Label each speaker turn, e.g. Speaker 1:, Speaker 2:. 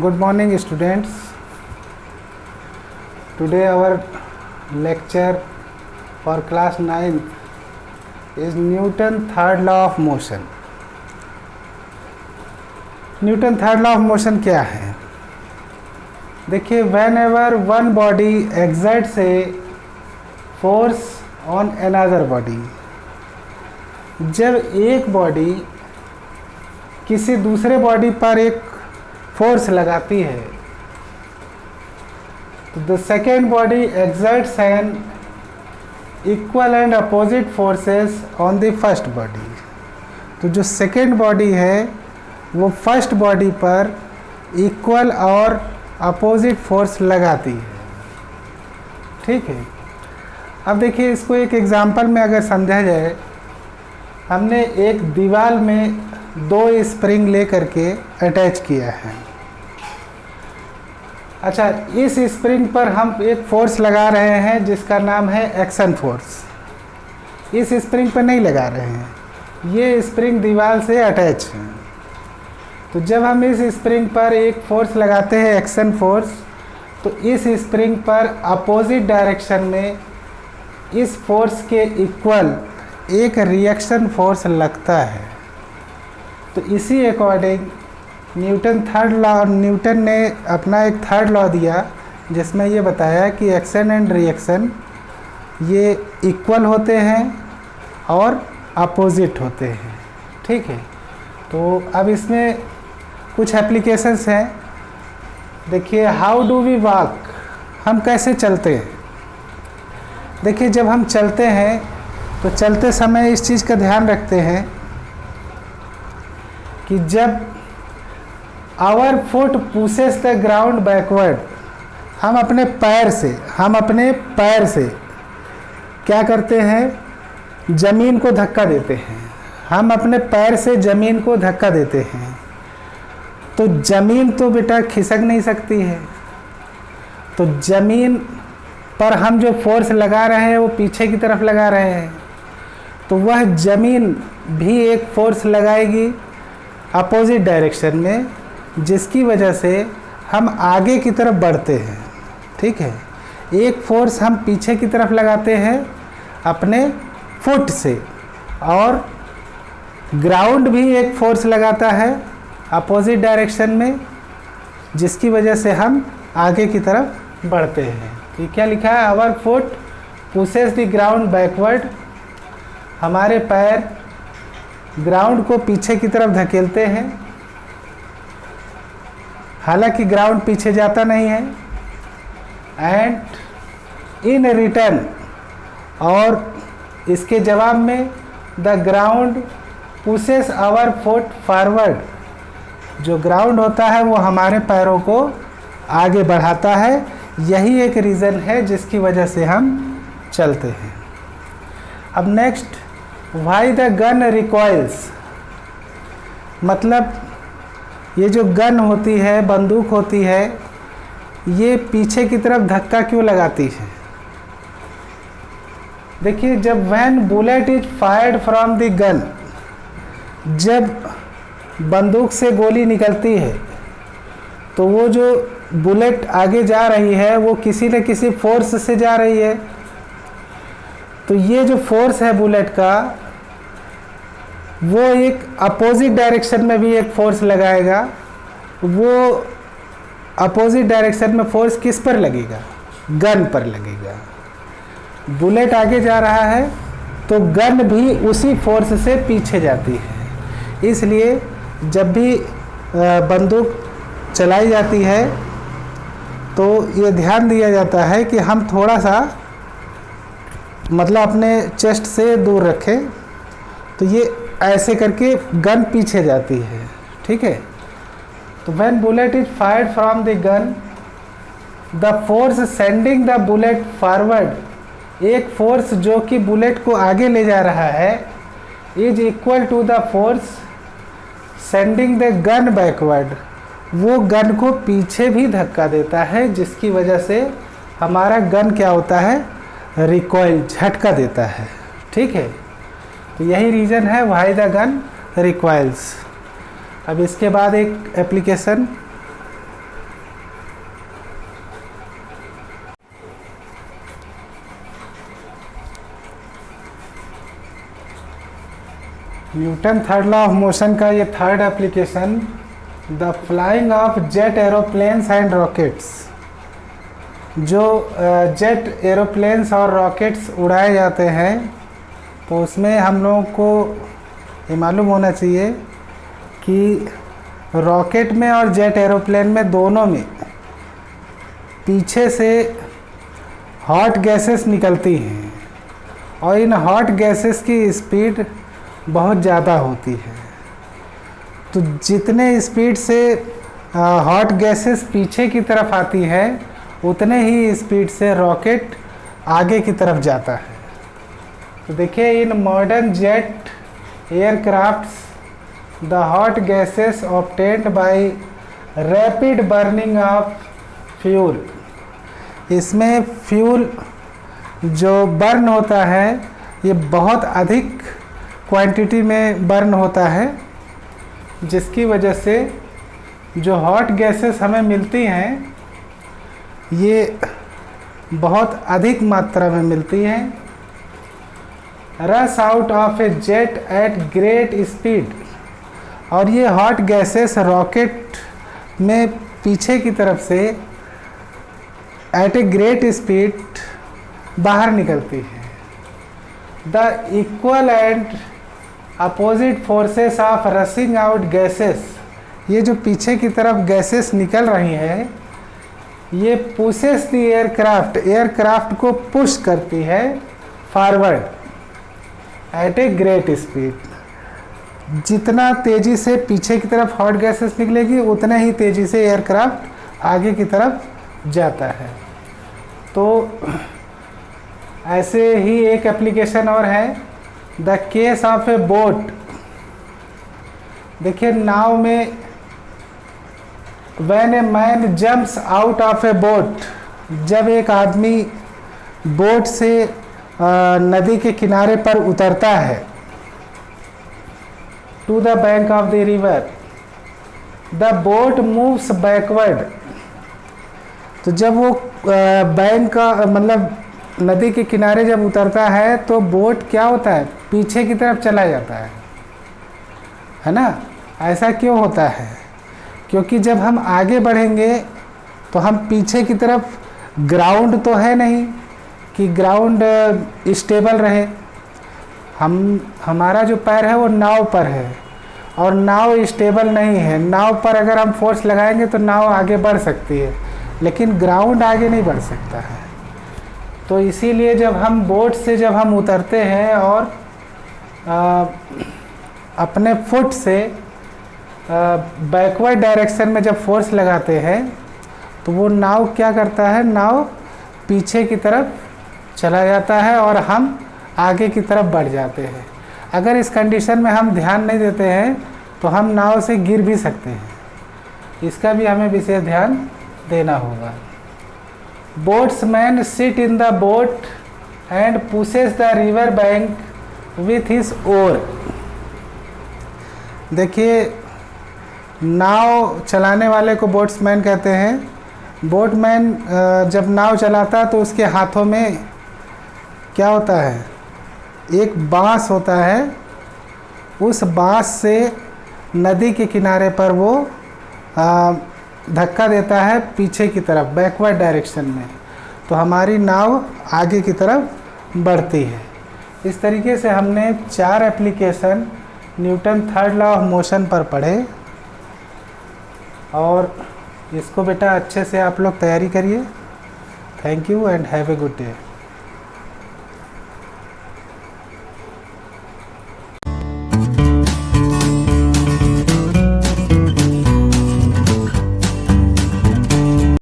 Speaker 1: Good morning students. Today our lecture for class 9 is Newton third law of motion. Newton third law of motion क्या है? देखिए, whenever one body exerts a force on another body, जब एक body किसी दूसरे body पर एक force लगाती है तो the second body exerts an equal and opposite forces on the first body. तो जो सेकेंड बॉडी है वो फर्स्ट बॉडी पर इक्वल और अपोजिट फोर्स लगाती है। ठीक है, अब देखिए इसको एक एग्जांपल में अगर समझा जाए, हमने एक दीवार में दो स्प्रिंग ले करके अटैच किया है। अच्छा, इस स्प्रिंग पर हम एक फोर्स लगा रहे हैं जिसका नाम है एक्शन फोर्स। इस स्प्रिंग पर नहीं लगा रहे हैं, ये स्प्रिंग दीवार से अटैच है। तो जब हम इस स्प्रिंग पर एक फोर्स लगाते हैं एक्शन फोर्स, तो इस स्प्रिंग पर अपोजिट डायरेक्शन में इस फोर्स के इक्वल एक रिएक्शन फोर्स लगता है। तो इसी अकॉर्डिंग न्यूटन ने अपना एक थर्ड लॉ दिया जिसमें ये बताया कि एक्शन एंड रिएक्शन ये इक्वल होते हैं और अपोजिट होते हैं। ठीक है, तो अब इसमें कुछ एप्लीकेशंस हैं। देखिए, हाउ डू वी वॉक, हम कैसे चलते हैं। देखिए, जब हम चलते हैं तो चलते समय इस चीज़ का ध्यान रखते हैं कि जब our foot pushes the ground backward, हम अपने पैर से क्या करते हैं, ज़मीन को धक्का देते हैं। हम अपने पैर से ज़मीन को धक्का देते हैं। तो ज़मीन तो बेटा खिसक नहीं सकती है, तो ज़मीन पर हम जो फोर्स लगा रहे हैं वो पीछे की तरफ लगा रहे हैं, तो वह ज़मीन भी एक फोर्स लगाएगी अपोजिट डायरेक्शन में, जिसकी वजह से हम आगे की तरफ बढ़ते हैं। ठीक है, एक फोर्स हम पीछे की तरफ लगाते हैं अपने फुट से, और ग्राउंड भी एक फोर्स लगाता है अपोजिट डायरेक्शन में, जिसकी वजह से हम आगे की तरफ बढ़ते हैं। ये क्या लिखा है, our foot pushes the ground backward, हमारे पैर ग्राउंड को पीछे की तरफ धकेलते हैं। हालांकि ग्राउंड पीछे जाता नहीं है। एंड इन रिटर्न, और इसके जवाब में the ground pushes our foot forward, जो ग्राउंड होता है वो हमारे पैरों को आगे बढ़ाता है। यही एक रीज़न है जिसकी वजह से हम चलते हैं। अब नेक्स्ट, व्हाई द गन रिकॉइल्स, मतलब ये जो गन होती है, बंदूक होती है, ये पीछे की तरफ धक्का क्यों लगाती है। देखिए, जब when bullet is fired from the gun, जब बंदूक से गोली निकलती है तो वो जो बुलेट आगे जा रही है वो किसी न किसी फोर्स से जा रही है। तो ये जो फोर्स है बुलेट का, वो एक अपोजिट डायरेक्शन में भी एक फोर्स लगाएगा। वो अपोजिट डायरेक्शन में फोर्स किस पर लगेगा, गन पर लगेगा। बुलेट आगे जा रहा है तो गन भी उसी फोर्स से पीछे जाती है। इसलिए जब भी बंदूक चलाई जाती है तो ये ध्यान दिया जाता है कि हम थोड़ा सा मतलब अपने चेस्ट से दूर रखें, तो ये ऐसे करके गन पीछे जाती है। ठीक है, तो when bullet is fired from the gun, the force sending the bullet forward, एक फोर्स जो कि बुलेट को आगे ले जा रहा है, is equal to the force sending the gun backward, वो गन को पीछे भी धक्का देता है, जिसकी वजह से हमारा गन क्या होता है, रिकॉइल, झटका देता है। ठीक है, तो यही रीज़न है व्हाई द गन रिकॉइल्स। अब इसके बाद एक application, Newton third law of motion का ये third application, the flying of jet aeroplanes and rockets. जो जेट एरोप्लेन्स और रॉकेट्स उड़ाए जाते हैं तो उसमें हम लोगों को ये मालूम होना चाहिए कि रॉकेट में और जेट एरोप्लेन में दोनों में पीछे से हॉट गैसेस निकलती हैं और इन हॉट गैसेस की स्पीड बहुत ज़्यादा होती है। तो जितने स्पीड से हॉट गैसेस पीछे की तरफ आती है उतने ही स्पीड से रॉकेट आगे की तरफ जाता है। तो देखिए, in modern jet aircrafts the hot gases obtained by rapid burning of fuel. इसमें फ्यूल जो बर्न होता है ये बहुत अधिक क्वांटिटी में बर्न होता है, जिसकी वजह से जो हॉट गैसेस हमें मिलती हैं ये बहुत अधिक मात्रा में मिलती हैं। Rush out of a jet at great speed, और ये हॉट गैसेस रॉकेट में पीछे की तरफ से एट ए ग्रेट स्पीड बाहर निकलती है। The equal and opposite forces of rushing out gases, ये जो पीछे की तरफ गैसेस निकल रही हैं ये पुशेस द एयरक्राफ्ट को पुश करती है forward at a great speed. जितना तेज़ी से पीछे की तरफ हॉट गैसेस निकलेगी उतने ही तेज़ी से एयरक्राफ्ट आगे की तरफ जाता है। तो ऐसे ही एक एप्लीकेशन और है, the case of A boat. देखिए, नाव में when a man jumps out of A boat, जब एक आदमी बोट से नदी के किनारे पर उतरता है, to the bank of the river the boat moves backward. तो जब वो बैंक का मतलब नदी के किनारे जब उतरता है तो बोट क्या होता है, पीछे की तरफ चला जाता है ना। ऐसा क्यों होता है? क्योंकि जब हम आगे बढ़ेंगे तो हम पीछे की तरफ, ग्राउंड तो है नहीं कि ग्राउंड स्टेबल रहे, हमारा जो पैर है वो नाव पर है और नाव स्टेबल नहीं है। नाव पर अगर हम फोर्स लगाएंगे तो नाव आगे बढ़ सकती है, लेकिन ग्राउंड आगे नहीं बढ़ सकता है। तो इसीलिए जब हम बोट से जब हम उतरते हैं और अपने फुट से बैकवर्ड डायरेक्शन में जब फोर्स लगाते हैं तो वो नाव क्या करता है, नाव पीछे की तरफ चला जाता है और हम आगे की तरफ बढ़ जाते हैं। अगर इस कंडीशन में हम ध्यान नहीं देते हैं तो हम नाव से गिर भी सकते हैं, इसका भी हमें विशेष ध्यान देना होगा। Boatsman sit in the boat and pushes the river bank with his oar. देखिए, नाव चलाने वाले को बोट्समैन कहते हैं। बोटमैन जब नाव चलाता तो उसके हाथों में क्या होता है, एक बांस होता है। उस बांस से नदी के किनारे पर वो धक्का देता है पीछे की तरफ, बैकवर्ड डायरेक्शन में, तो हमारी नाव आगे की तरफ बढ़ती है। इस तरीके से हमने 4 application Newton third law of motion पर पढ़े, और इसको बेटा अच्छे से आप लोग तैयारी करिए। Thank you and have a good day.